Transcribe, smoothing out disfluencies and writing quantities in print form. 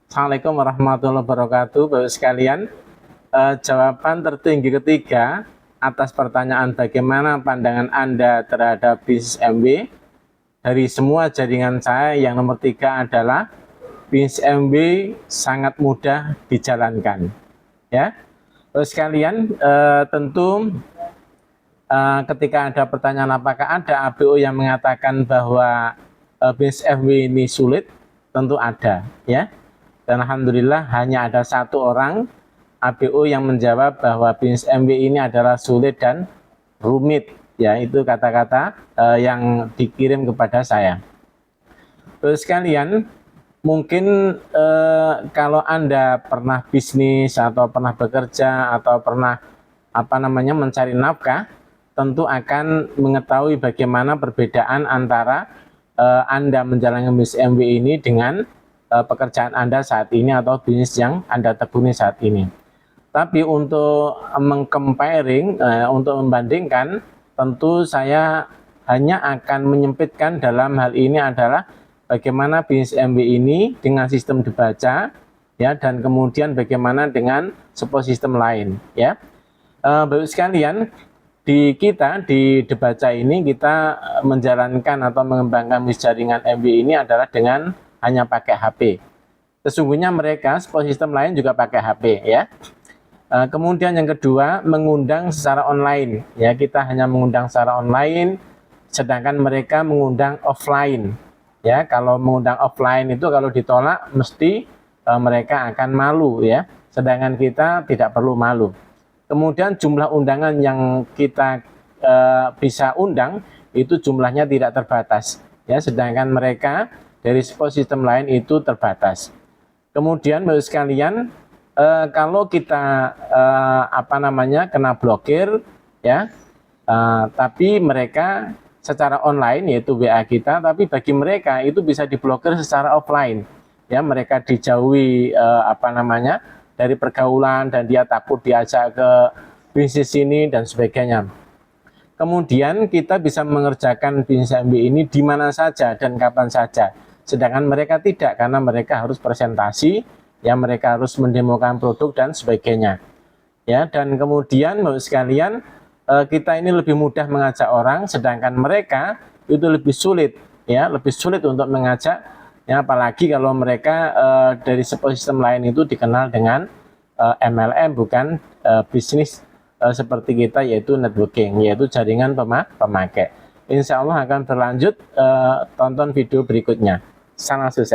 Assalamualaikum warahmatullahi wabarakatuh, Bapak sekalian. Jawaban tertinggi ketiga atas pertanyaan bagaimana pandangan Anda terhadap bisnis MW dari semua jaringan saya, yang nomor 3 adalah bisnis MW sangat mudah dijalankan. Ya, Bapak sekalian, tentu ketika ada pertanyaan apakah ada ABO yang mengatakan bahwa bisnis MW ini sulit, tentu ada, ya. Dan alhamdulillah hanya ada satu orang ABO yang menjawab bahwa bisnis MW ini adalah sulit dan rumit, ya, itu kata-kata yang dikirim kepada saya. Terus sekalian, mungkin kalau Anda pernah bisnis atau pernah bekerja atau pernah mencari nafkah, tentu akan mengetahui bagaimana perbedaan antara Anda menjalankan bisnis MW ini dengan pekerjaan Anda saat ini atau bisnis yang Anda tekuni saat ini. Tapi untuk mengcomparing, untuk membandingkan, tentu saya hanya akan menyempitkan dalam hal ini adalah bagaimana bisnis MW ini dengan sistem dibaca, ya, dan kemudian bagaimana dengan sebuah sistem lain, ya. Bapak sekalian, di dibaca ini kita menjalankan atau mengembangkan bisnis jaringan MW ini adalah dengan hanya pakai HP. Sesungguhnya mereka sebuah sistem lain juga pakai HP, ya. Kemudian yang kedua, mengundang secara online, ya, kita hanya mengundang secara online, sedangkan mereka mengundang offline, ya. Kalau mengundang offline itu kalau ditolak mesti mereka akan malu, ya, sedangkan kita tidak perlu malu. Kemudian jumlah undangan yang kita bisa undang itu jumlahnya tidak terbatas, ya, sedangkan mereka dari sebuah sistem lain itu terbatas. Kemudian Bapak sekalian, kalau kita kena blokir, ya, tapi mereka secara online yaitu WA kita, tapi bagi mereka itu bisa diblokir secara offline, ya, mereka dijauhi dari pergaulan dan dia takut diajak ke bisnis ini dan sebagainya. Kemudian kita bisa mengerjakan bisnis MW ini di mana saja dan kapan saja. Sedangkan mereka tidak, karena mereka harus presentasi, ya, mereka harus mendemokan produk dan sebagainya, ya. Dan kemudian Bapak sekalian, kita ini lebih mudah mengajak orang, sedangkan mereka itu lebih sulit, ya, lebih sulit untuk mengajak, ya, apalagi kalau mereka dari sebuah sistem lain itu dikenal dengan MLM, bukan bisnis seperti kita, yaitu networking, yaitu jaringan pemakai. Insya Allah akan berlanjut, tonton video berikutnya. Salam sukses.